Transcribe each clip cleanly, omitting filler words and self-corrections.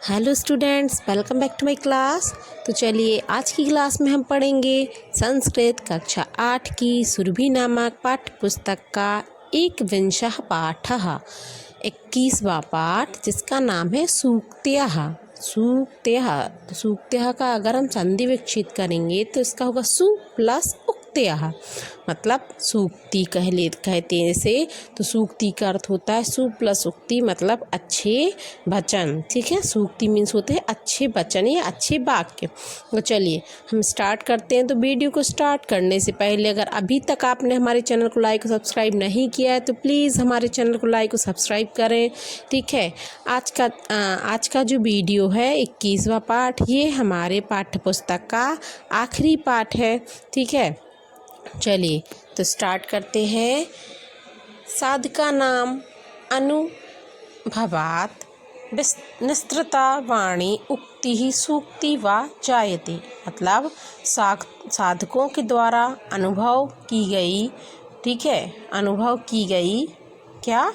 Hello students, welcome back to my class. तो चलिए आज की क्लास में हम पढ़ेंगे संस्कृत कक्षा 8 की सुरभि नामक पाठ्य पुस्तक का एकविंशः पाठः 21वां पाठ, जिसका नाम है सूक्तयः। तो सूक्तयः का अगर हम संधि विच्छेद करेंगे तो इसका होगा सु प्लस उक्तयः, मतलब सूक्ति कहते हैं इसे। तो सूक्ति का अर्थ होता है सु प्लस उक्ति, मतलब अच्छे वचन। ठीक है, सूक्ति मीन्स होते हैं अच्छे वचन या अच्छे वाक्य। तो चलिए हम स्टार्ट करते हैं। तो वीडियो को स्टार्ट करने से पहले अगर अभी तक आपने हमारे चैनल को लाइक और सब्सक्राइब नहीं किया है तो प्लीज़ हमारे चैनल को लाइक और सब्सक्राइब करें। ठीक है, आज का जो वीडियो है 21वां पाठ, ये हमारे पाठ्य पुस्तक का आखिरी पाठ है। ठीक है, चलिए तो स्टार्ट करते हैं। साधका नाम अनुभवात् निस्तृता वाणी उक्ति ही सूक्ति वा जायते, मतलब साधकों के द्वारा अनुभव की गई, ठीक है, अनुभव की गई क्या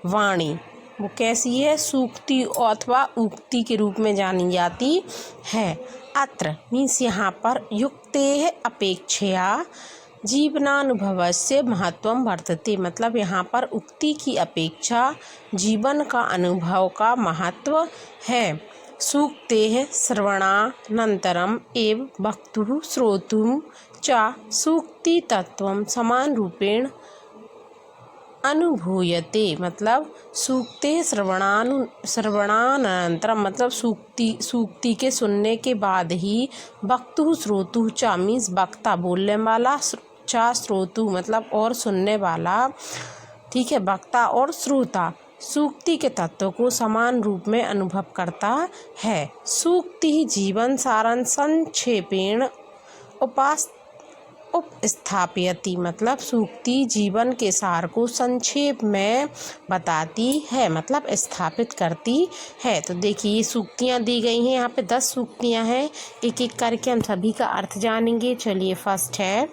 वाणी, वो कैसी है, सूक्ति अथवा उक्ति के रूप में जानी जाती है। अत्र मीन्स यहाँ पर युक्तेः अपेक्षया जीवनानुभवस्य महत्वं वर्तते, मतलब यहाँ पर उक्ति की अपेक्षा जीवन का अनुभव का महत्व है। सूक्तेः श्रवणानन्तरम् एव वक्तुः श्रोतुं च सूक्ति तत्वं समान रूपेण अनुभूयते, मतलब सूक्ते श्रवणानंतरम, मतलब सूक्ति के सुनने के बाद ही वक्तु श्रोतु च मीन्स वक्ता बोलने वाला, चा श्रोतु मतलब और सुनने वाला, ठीक है, वक्ता और श्रोता सूक्ति के तत्व को समान रूप में अनुभव करता है। सूक्ति ही जीवन सारांश संक्षेपेण उपस्थापयति, मतलब सूक्ति जीवन के सार को संक्षेप में बताती है, मतलब स्थापित करती है। तो देखिए ये सूक्तियाँ दी गई हैं, यहाँ पे 10 सूक्तियाँ हैं, एक एक करके हम सभी का अर्थ जानेंगे। चलिए फर्स्ट है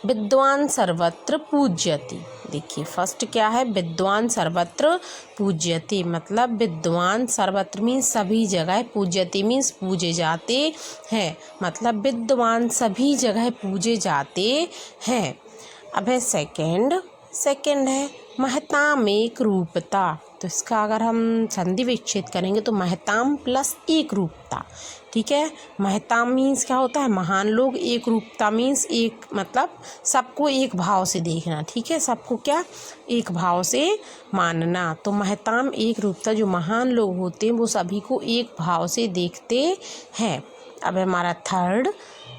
विद्वान सर्वत्र पूज्यति। देखिए फर्स्ट क्या है, विद्वान सर्वत्र पूज्यति, मतलब विद्वान सर्वत्र मीन्स सभी जगह, पूज्यति मीन्स पूजे जाते हैं, मतलब विद्वान सभी जगह पूजे जाते हैं। अब है सेकंड है महताम एक रूपता। तो इसका अगर हम संधि विच्छेद करेंगे तो महताम प्लस एक रूपता। ठीक है, महताम मीन्स क्या होता है, महान लोग, एक रूपता मीन्स एक, मतलब सबको एक भाव से देखना। ठीक है, सबको क्या एक भाव से मानना। तो महताम एक रूपता, जो महान लोग होते हैं वो सभी को एक भाव से देखते हैं। अब हमारा थर्ड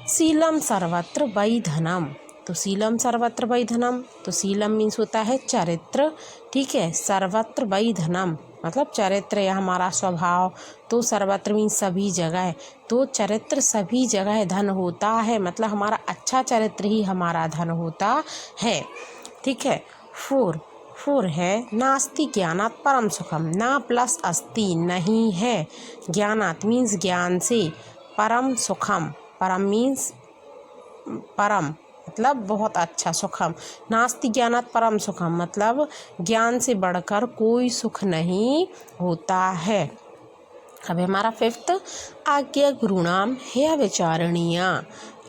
शीलम सर्वत्र वै धनम। तो शीलम सर्वत्र वै धनम, तो शीलम मीन्स होता है चरित्र। ठीक है, सर्वत्र वै धनम मतलब चरित्र या हमारा स्वभाव। तो सर्वत्र मीन्स सभी जगह, तो चरित्र सभी जगह धन होता है, मतलब हमारा अच्छा चरित्र ही हमारा धन होता है। ठीक है, फोर है नास्ति ज्ञानात् परम सुखम। ना प्लस अस्ति नहीं है, ज्ञानात् मीन्स ज्ञान से, परम सुखम, परम मीन्स परम मतलब बहुत अच्छा, सुखम नास्ति ज्ञानात् परम सुखम मतलब ज्ञान से बढ़कर कोई सुख नहीं होता है। अब हमारा फिफ्थ आज्ञा गुरुणाम है विचारणीया।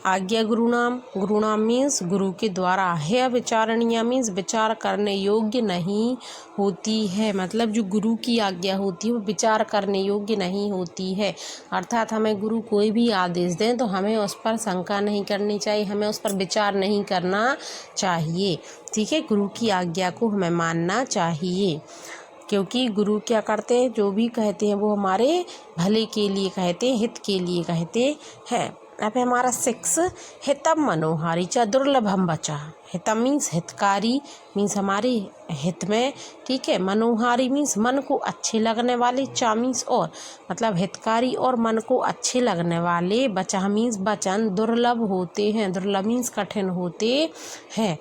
आज्ञा गुरुणाम मीन्स गुरु के द्वारा, है विचारणीय मीन्स विचार करने योग्य नहीं होती है, मतलब जो गुरु की आज्ञा होती है वो विचार करने योग्य नहीं होती है। अर्थात हमें गुरु कोई भी आदेश दें तो हमें उस पर शंका नहीं करनी चाहिए, हमें उस पर विचार नहीं करना चाहिए। ठीक है, गुरु की आज्ञा को हमें मानना चाहिए, क्योंकि गुरु क्या करते हैं, जो भी कहते हैं वो हमारे भले के लिए कहते हैं, हित के लिए कहते हैं। अब हमारा 6 हितम मनोहारी च दुर्लभम बचा। हितम मीन्स हितकारी, मीन्स हमारे हित में। ठीक है, मनोहारी मीन्स मन को अच्छे लगने वाले, चा मीन्स और, मतलब हितकारी और मन को अच्छे लगने वाले, बचा मीन्स वचन दुर्लभ होते हैं, दुर्लभ मीन्स कठिन होते हैं।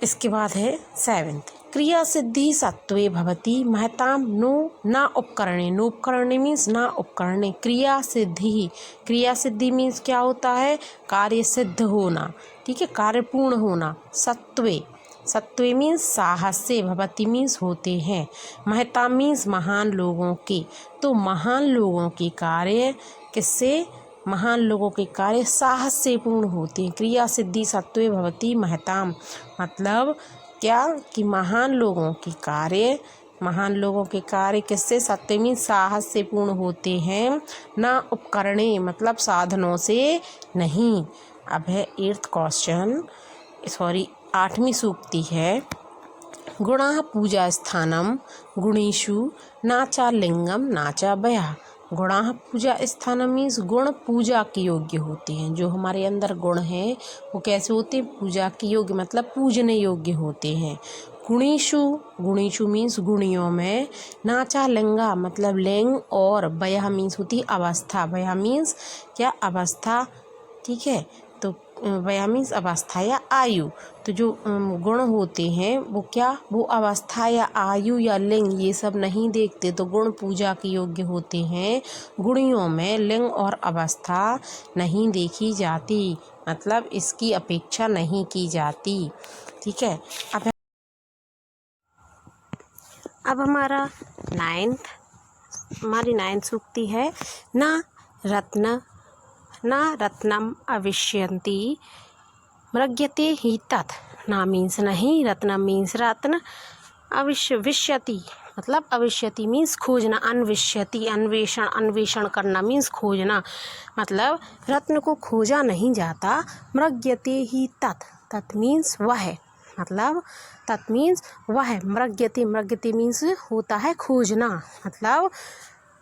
इसके बाद है 7 क्रिया सिद्धि सत्वे भवति महताम नो ना उपकरणे। नो उपकरणे मीन्स ना उपकरणे, क्रिया सिद्धि मीन्स क्या होता है, कार्य सिद्ध होना। ठीक है, कार्य पूर्ण होना। सत्वे मीन्स साहस्य, भवति मीन्स होते हैं, महता मीन्स महान लोगों के। तो महान लोगों के कार्य किससे, महान लोगों के कार्य साहस से पूर्ण होते हैं। क्रिया सिद्धि सत्वे भवति महताम, मतलब क्या कि महान लोगों के कार्य किससे, सत्य मीन्स साहस से पूर्ण होते हैं, ना उपकरणे मतलब साधनों से नहीं। अब है 8th क्वेश्चन, 8वीं सूक्ति है, गुणः पूजा स्थानम गुणेषु नाचा लिंगम नाचा वयः। गुणः पूजा स्थानम मीन्स गुण पूजा के योग्य होते हैं। जो हमारे अंदर गुण हैं वो कैसे होते हैं, पूजा के योग्य मतलब पूजने योग्य होते हैं। गुणेषु मीन्स गुणियों में, नाचा लिंगा मतलब लिंग, और वयः मीन्स होती अवस्था, वयः मीन्स क्या अवस्था, ठीक है। तो वयः मीन्स अवस्था या आयु। तो जो गुण होते हैं वो क्या, वो अवस्था या आयु या लिंग ये सब नहीं देखते, तो गुण पूजा के योग्य होते हैं। गुणियों में लिंग और अवस्था नहीं देखी जाती, मतलब इसकी अपेक्षा नहीं की जाती, ठीक है। अब हमारी 9th सूक्ति है, न रत्नम अविष्यन्ति मृग्यते ही तत्। ना मीन्स नहीं, रत्नम मीन्स रत्न, विष्यति मतलब अविष्यति मीन्स खोजना, अन्विष्यति अन्वेषण करना मीन्स खोजना, मतलब रत्न को खोजा नहीं जाता। मृग्यते ही तत् मीन्स वह, मतलब तत् मीन्स वह, मृग्यते मीन्स होता है खोजना, मतलब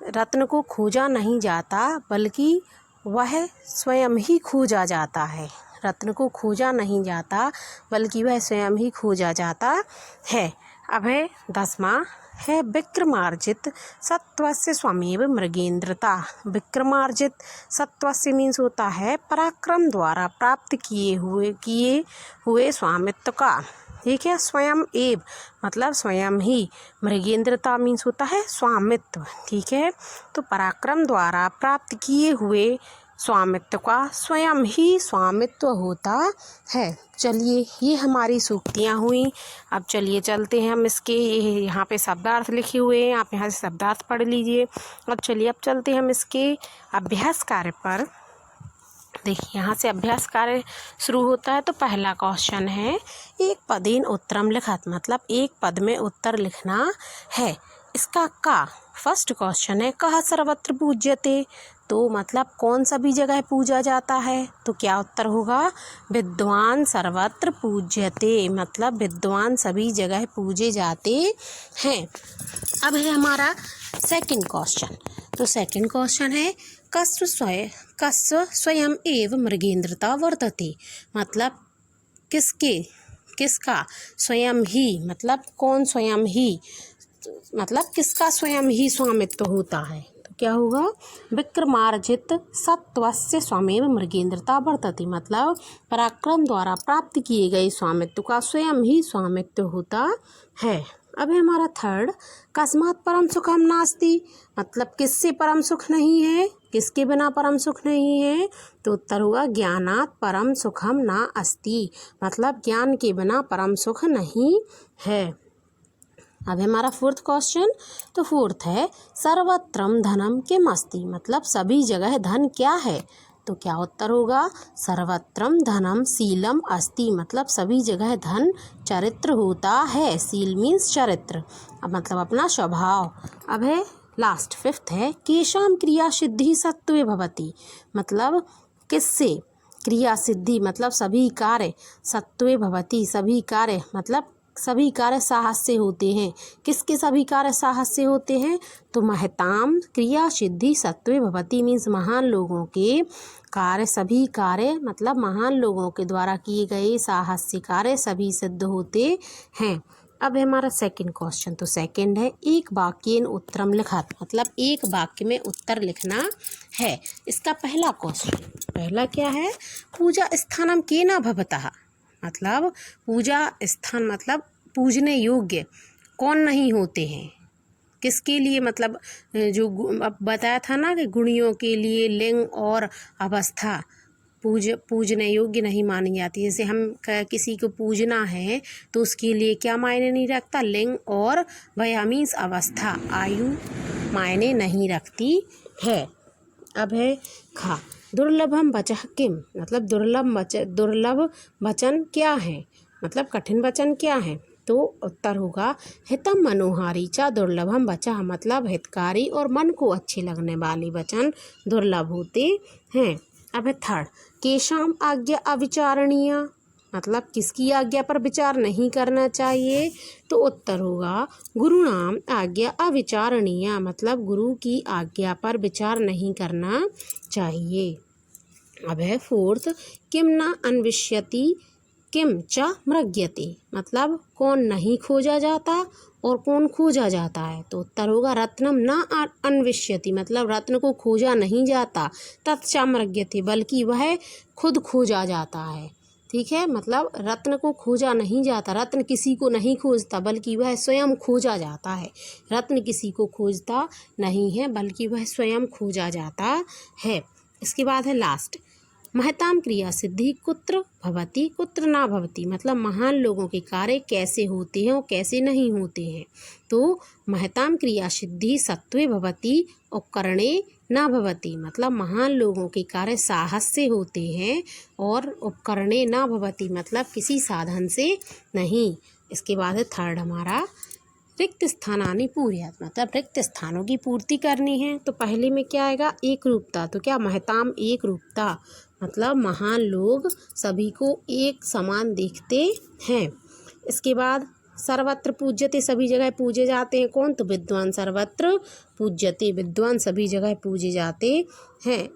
रत्न को खोजा नहीं जाता बल्कि वह स्वयं ही खोजा जाता है। रत्न को खोजा नहीं जाता बल्कि वह स्वयं ही खोजा जाता है। अब है 10वां है, विक्रमार्जित सत्वस्य स्वमेव मृगेंद्रता। विक्रमार्जित सत्वस्य मीन्स होता है पराक्रम द्वारा प्राप्त किए हुए स्वामित्व का, ठीक है। स्वयं एव मतलब स्वयं ही, मृगेंद्रता मीन्स होता है स्वामित्व, ठीक है। तो पराक्रम द्वारा प्राप्त किए हुए स्वामित्व का स्वयं ही स्वामित्व होता है। चलिए ये हमारी सूक्तियाँ हुई। अब चलिए चलते हैं हम इसके, यहाँ पे शब्दार्थ लिखे हुए हैं, आप यहाँ से शब्दार्थ पढ़ लीजिए। अब चलते हैं हम इसके अभ्यास कार्य पर। देखिए यहाँ से अभ्यास कार्य शुरू होता है। तो पहला क्वेश्चन है, एक पदेन उत्तरम लिखत, मतलब एक पद में उत्तर लिखना है। इसका का फर्स्ट क्वेश्चन है, कहाँ सर्वत्र पूज्यते, तो मतलब कौन सा भी जगह पूजा जाता है, तो क्या उत्तर होगा, विद्वान सर्वत्र पूज्यते, मतलब विद्वान सभी जगह पूजे जाते हैं। अब है हमारा सेकंड क्वेश्चन। तो सेकंड क्वेश्चन है, कस्य स्वयं एव मृगेंद्रता वर्तते, मतलब किसका स्वयं ही, मतलब कौन स्वयं ही, मतलब किसका स्वयं ही स्वामित्व होता है, तो क्या होगा, विक्रमार्जित सत्वस्य स्वमेव मृगेंद्रता वर्तते, मतलब पराक्रम द्वारा प्राप्त किए गए स्वामित्व का स्वयं ही स्वामित्व होता है। अब है हमारा थर्ड, कस्मात् परम सुखम नास्ति, मतलब किससे परम सुख नहीं है, किसके बिना परम सुख नहीं है, तो उत्तर होगा ज्ञानात् परम सुखम ना अस्ति, मतलब ज्ञान के बिना परम सुख नहीं है। अब हमारा फोर्थ क्वेश्चन। तो फोर्थ है, सर्वत्रम धनम किम अस्ति, मतलब सभी जगह धन क्या है, तो क्या उत्तर होगा, सर्वत्रम धनम शीलम अस्ति, मतलब सभी जगह धन चरित्र होता है। शील मीन्स चरित्र, अब मतलब अपना स्वभाव। अब है लास्ट फिफ्थ है, केशाम क्रिया सिद्धि सत्वे भवति, मतलब किससे क्रिया सिद्धि, मतलब सभी कार्य सत्वे भवति, सभी कार्य मतलब सभी कार्य साहस से होते हैं। किसके सभी कार्य साहस से होते हैं, तो महताम क्रिया सिद्धि सत्वे भवति मीन्स महान लोगों के कार्य, सभी कार्य मतलब महान लोगों के द्वारा किए गए साहस्य कार्य सभी सिद्ध होते हैं। अब है हमारा सेकंड क्वेश्चन। तो सेकंड है, एक वाक्येन उत्तरम लिखत, मतलब एक वाक्य में उत्तर लिखना है। इसका पहला क्वेश्चन, पहला क्या है, पूजा स्थानम केन भवतः, मतलब पूजा स्थान मतलब पूजने योग्य कौन नहीं होते हैं, किसके लिए, मतलब जो अब बताया था ना कि गुणियों के लिए लिंग और अवस्था पूजने योग्य नहीं मानी जाती। जैसे हम किसी को पूजना है तो उसके लिए क्या मायने नहीं रखता, लिंग और वया मीन्स अवस्था, आयु मायने नहीं रखती है। अब है खा, दुर्लभम वचः किम, मतलब दुर्लभ वचन क्या है, मतलब कठिन वचन क्या है। तो उत्तर होगा हितम मनोहारी च दुर्लभम वचः, मतलब हितकारी और मन को अच्छे लगने वाले वचन दुर्लभ होते हैं। अब है थर्ड, केशाम आज्ञा अविचारणीय, मतलब किसकी आज्ञा पर विचार नहीं करना चाहिए। तो उत्तर होगा गुरुणाम आज्ञा अविचारणीय, मतलब गुरु की आज्ञा पर विचार नहीं करना चाहिए। अब है फोर्थ, किम न अन्विष्यति किम च मृग्यते, मतलब कौन नहीं खोजा जाता और कौन खोजा जाता है। तो उत्तर होगा रत्नम न अन्विष्यति, मतलब रत्न को खोजा नहीं जाता, तत्च मृग्यते, बल्कि वह खुद खोजा जाता है। ठीक है, मतलब रत्न को खोजा नहीं जाता, रत्न किसी को नहीं खोजता बल्कि वह स्वयं खोजा जाता है। रत्न किसी को खोजता नहीं है बल्कि वह स्वयं खोजा जाता है। इसके बाद है लास्ट, महताम क्रिया सिद्धि कुत्र भवति कुत्र ना भवति, मतलब महान लोगों के कार्य कैसे होते हैं और कैसे नहीं होते हैं। तो महताम क्रिया सिद्धि सत्वे भवति उपकरणे ना भवति, मतलब महान लोगों के कार्य साहस से होते हैं और उपकरणे ना भवति, मतलब किसी साधन से नहीं। इसके बाद है थर्ड हमारा, रिक्त स्थानानि पूर्यात्, मतलब रिक्त स्थानों की पूर्ति करनी है। तो पहले में क्या आएगा, एक रूपता। तो क्या महताम एक रूपता, मतलब महान लोग सभी को एक समान देखते हैं। इसके बाद सर्वत्र पूज्यते, सभी जगह पूजे जाते हैं। कौन, तो विद्वान सर्वत्र पूज्यते, विद्वान सभी जगह पूजे जाते हैं।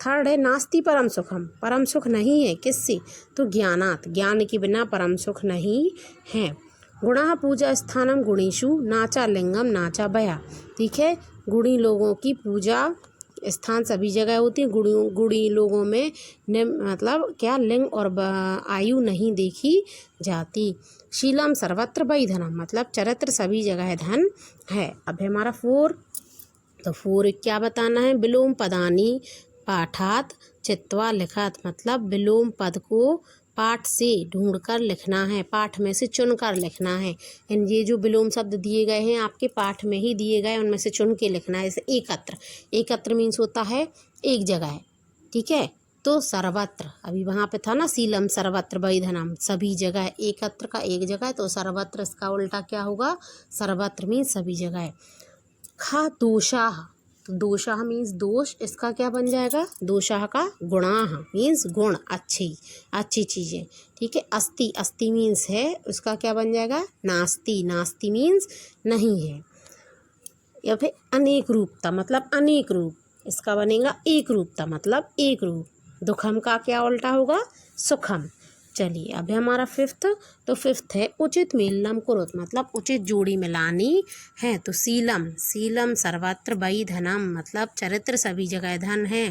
थर्ड है नास्ति परम सुखम, परम सुख नहीं है किससे, तो ज्ञानात्, ज्ञान के बिना परम सुख नहीं है। गुणा पूजा स्थानम गुणेशु नाचा लिंगम नाचा बया, ठीक है, गुणी लोगों की पूजा स्थान सभी जगह होती है। गुणी लोगों में मतलब क्या, लिंग और आयु नहीं देखी जाती। शीलम सर्वत्र वैधनम, मतलब चरित्र सभी जगह धन है। अब है हमारा फोर, तो फोर क्या बताना है, विलोम पदानी पाठात चित्वा लिखत, मतलब विलोम पद को पाठ से ढूंढकर लिखना है, पाठ में से चुनकर लिखना है। ये जो विलोम शब्द दिए गए हैं आपके पाठ में ही दिए गए, उनमें से चुन के लिखना है। जैसे एकत्र, एकत्र मीन्स होता है एक जगह, ठीक है। तो सर्वत्र, अभी वहाँ पे था ना, सीलम सर्वत्र वैधनम, सभी जगह, एकत्र का एक जगह, तो सर्वत्र इसका उल्टा क्या होगा, सर्वत्र मीन्स सभी जगह। खा दोषाह, तो दोषाह मीन्स दोष, इसका क्या बन जाएगा, दोषाह का गुणाह मीन्स गुण, अच्छी चीज़ें, ठीक है। अस्ति, अस्ति मीन्स है, उसका क्या बन जाएगा, नास्ति, नास्ति मीन्स नहीं है। या फिर अनेक रूपता, मतलब अनेक रूप, इसका बनेगा एक रूपता, मतलब एक रूप। दुखम का क्या उल्टा होगा, सुखम। चलिए अब है हमारा फिफ्थ, तो फिफ्थ है उचित मेलनम कुरुत, मतलब उचित जोड़ी मिलानी है। तो सीलम, सीलम सर्वत्र वैधनम, मतलब चरित्र सभी जगह धन है।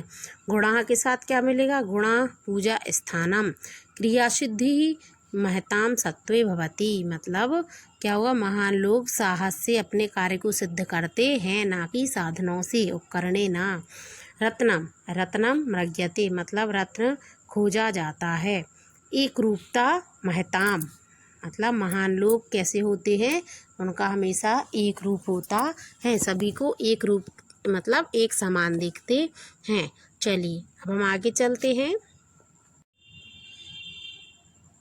गुणा के साथ क्या मिलेगा, गुणा पूजा स्थानम, क्रिया सिद्धि महताम सत्वे भवति, मतलब क्या हुआ, महान लोग साहस से अपने कार्य को सिद्ध करते हैं, ना कि साधनों से, उपकरणे ना। रत्नम, रत्नम मृग्यते, मतलब रत्न खोजा जाता है। एक रूपता महताम, मतलब महान लोग कैसे होते हैं, उनका हमेशा एक रूप होता है, सभी को एक रूप मतलब एक समान देखते हैं। चलिए अब हम आगे चलते हैं।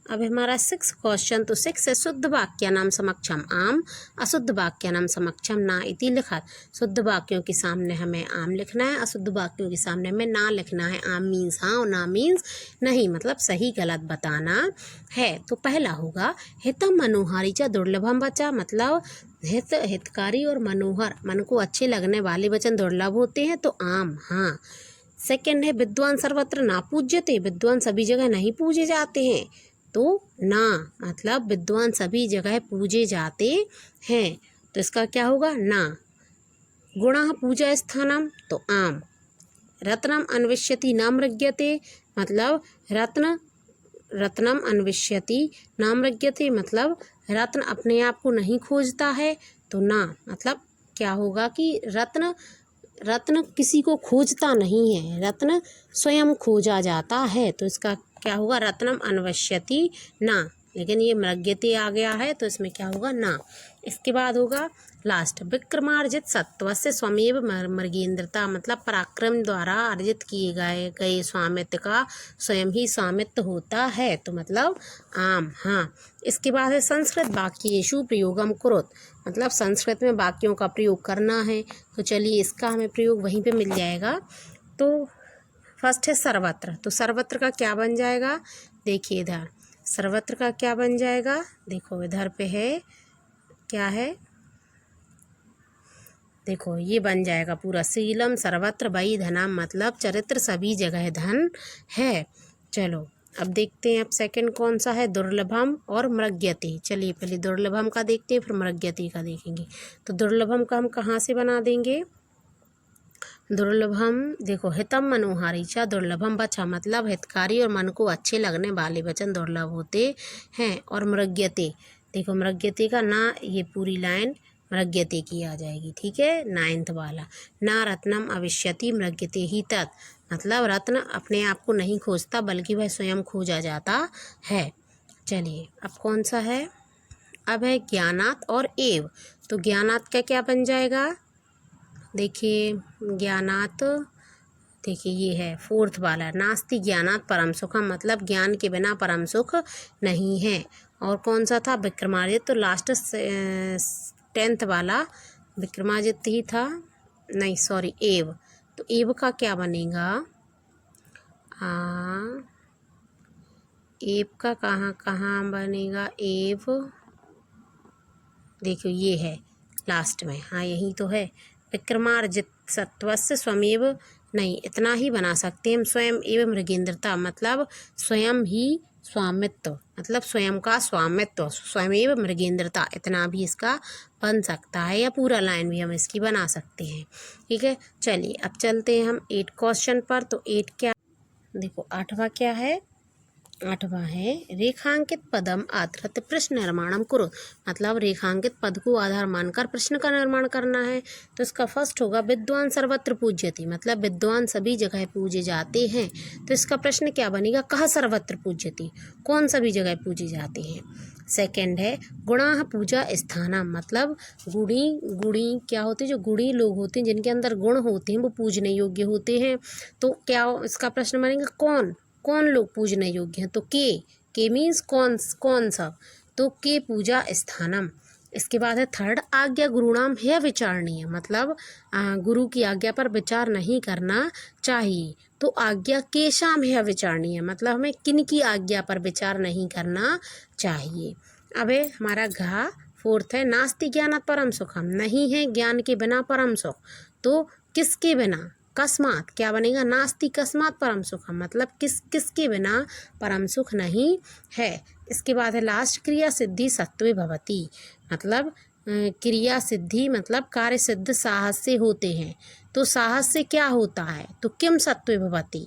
अब हमारा 6 क्वेश्चन, तो 6 है शुद्ध वाक्य नाम समक्षम आम, अशुद्ध वाक्य नाम समक्षम ना इति लिखत। शुद्ध वाक्यों के सामने हमें आम लिखना है, अशुद्ध वाक्यों के सामने हमें ना लिखना है। आम मीन्स हाँ और ना मीन्स नहीं, मतलब सही गलत बताना है। तो पहला होगा हितम मनोहारी च दुर्लभम वचा, मतलब हित, हितकारी और मनोहर, मन को अच्छे लगने वाले वचन दुर्लभ होते हैं, तो आम हाँ। सेकंड है विद्वान सर्वत्र ना पूज्यते, विद्वान सभी जगह नहीं पूजे जाते हैं, तो ना, मतलब विद्वान सभी जगह पूजे जाते हैं, तो इसका क्या होगा, ना। गुणा पूजा स्थानम, तो आम। रत्नम अन्विष्यति न मृग्यते, मतलब रत्नम अन्विष्यति न मृग्यते, मतलब रत्न अपने आप को नहीं खोजता है, तो ना, मतलब क्या होगा कि रत्न रत्न किसी को खोजता नहीं है, रत्न स्वयं खोजा जाता है। तो इसका क्या होगा, रत्नम अन्वेष्यति ना, लेकिन ये मृग्यते आ गया है तो इसमें क्या होगा, ना। इसके बाद होगा लास्ट, विक्रमार्जित सत्वस्य स्वमेव मृगेंद्रता, मतलब पराक्रम द्वारा अर्जित किए गए स्वामित्व का स्वयं ही स्वामित्व होता है। तो मतलब आम, हाँ। इसके बाद है संस्कृत वाक्येषु प्रयोगम कुरुत, मतलब संस्कृत में वाक्यों का प्रयोग करना है। तो चलिए इसका हमें प्रयोग वहीं पे मिल जाएगा। तो फर्स्ट है सर्वत्र, तो सर्वत्र का क्या बन जाएगा, देखिए इधर सर्वत्र का क्या बन जाएगा, देखो इधर पे है, क्या है, देखो ये बन जाएगा पूरा, शीलम सर्वत्र वही धनम, मतलब चरित्र सभी जगह धन है। चलो अब देखते हैं, अब सेकंड कौन सा है, दुर्लभम और मृग्यते। चलिए पहले दुर्लभम का देखते हैं, फिर मृग्यते का देखेंगे। तो दुर्लभम का हम कहाँ से बना देंगे, दुर्लभम, देखो हितम मनोहारी चा, दुर्लभम बचा, मतलब हितकारी और मन को अच्छे लगने वाले वचन दुर्लभ होते हैं। और मृग्यते, देखो मृग्यते का ना, ये पूरी लाइन मृग्यते की आ जाएगी, ठीक है, 9th वाला, ना रत्नम अविष्यति मृग्यते ही तत्, मतलब रत्न अपने आप को नहीं खोजता बल्कि वह स्वयं खोजा जाता है। चलिए अब कौन सा है, अब है ज्ञानात और एव। तो ज्ञानात का क्या बन जाएगा, देखिए ज्ञानात, देखिए ये है 4th वाला, नास्ति ज्ञानात परम सुखम, मतलब ज्ञान के बिना परम सुख नहीं है। और कौन सा था, विक्रमादित्य, तो लास्ट 10th वाला विक्रमादित्य ही था, नहीं सॉरी एव। तो एव का क्या बनेगा, एव का कहाँ बनेगा, एव देखियो ये है लास्ट में, हाँ यही तो है, विक्रमार्जित सत्वस्य स्वमेव, नहीं इतना ही बना सकते हैं हम, स्वयं एवं मृगेंद्रता, मतलब स्वयं ही स्वामित्व, मतलब स्वयं का स्वामित्व, स्वयं मृगेंद्रता, इतना भी इसका बन सकता है, या पूरा लाइन भी हम इसकी बना सकते हैं, ठीक है। चलिए अब चलते हैं हम 8 क्वेश्चन पर। तो 8 क्या, देखो 8वां क्या है, 8वां है रेखांकित पदम आधृत प्रश्न निर्माणम करो, मतलब रेखांकित पद को आधार मानकर प्रश्न का निर्माण करना है। तो इसका फर्स्ट होगा विद्वान सर्वत्र पूज्यति, मतलब विद्वान सभी जगह पूजे जाते हैं। तो इसका प्रश्न क्या बनेगा, कहाँ सर्वत्र पूज्यति, कौन सभी जगह पूजे जाते हैं। सेकंड है गुणाः पूजा स्थानम, मतलब गुणी क्या होते हैं, जो गुणी लोग होते हैं जिनके अंदर गुण होते हैं वो पूजने योग्य होते हैं। तो क्या इसका प्रश्न बनेगा, कौन लोग पूजने योग्य हैं, तो के मीन्स कौन सा, तो के पूजा स्थानम। इसके बाद है थर्ड आज्ञा गुरुणाम है विचारणीय, मतलब गुरु की आज्ञा पर विचार नहीं करना चाहिए। तो आज्ञा केशाम है विचारणीय, मतलब हमें किन की आज्ञा पर विचार नहीं करना चाहिए। अब है हमारा घा 4th है नास्ति ज्ञानात् परम सुखम, नहीं है ज्ञान के बिना परम सुख। तो किसके बिना, कस्मात क्या बनेगा, नास्ति कस्मात परम सुखम, मतलब किसके बिना परम सुख नहीं है। इसके बाद है लास्ट क्रिया सिद्धि सत्वे भवति, मतलब क्रिया सिद्धि मतलब कार्य सिद्ध साहस से होते हैं। तो साहस से क्या होता है, तो किम सत्वे भवति,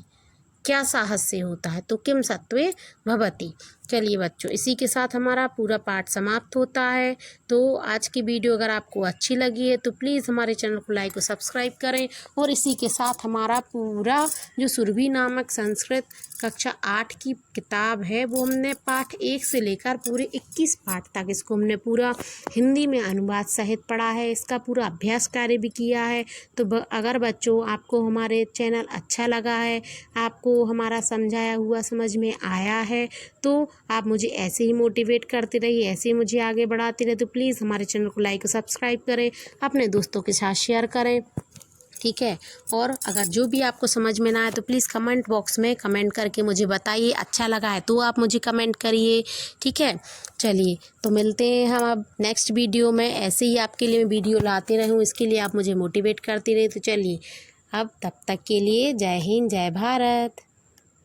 क्या साहस से होता है, तो किम सत्वे भवति। चलिए बच्चों इसी के साथ हमारा पूरा पाठ समाप्त होता है। तो आज की वीडियो अगर आपको अच्छी लगी है तो प्लीज़ हमारे चैनल को लाइक और सब्सक्राइब करें। और इसी के साथ हमारा पूरा जो सुरभि नामक संस्कृत कक्षा 8 की किताब है वो हमने पाठ 1 से लेकर पूरे 21 पाठ तक इसको हमने पूरा हिंदी में अनुवाद सहित पढ़ा है। इसका पूरा अभ्यास कार्य भी किया है। तो अगर बच्चों आपको हमारे चैनल अच्छा लगा है, आपको हमारा समझाया हुआ समझ में आया है, तो आप मुझे ऐसे ही मोटिवेट करते रहिए, ऐसे ही मुझे आगे बढ़ाते रहे। तो प्लीज़ हमारे चैनल को लाइक और सब्सक्राइब करें, अपने दोस्तों के साथ शेयर करें, ठीक है। और अगर जो भी आपको समझ में ना आए तो प्लीज़ कमेंट बॉक्स में कमेंट करके मुझे बताइए। अच्छा लगा है तो आप मुझे कमेंट करिए, ठीक है। चलिए तो मिलते हैं हम अब नेक्स्ट वीडियो में। ऐसे ही आपके लिए मैं वीडियो लाते रहूँ, इसके लिए आप मुझे मोटिवेट करते रहे। तो चलिए अब तब तक के लिए जय हिंद, जय भारत।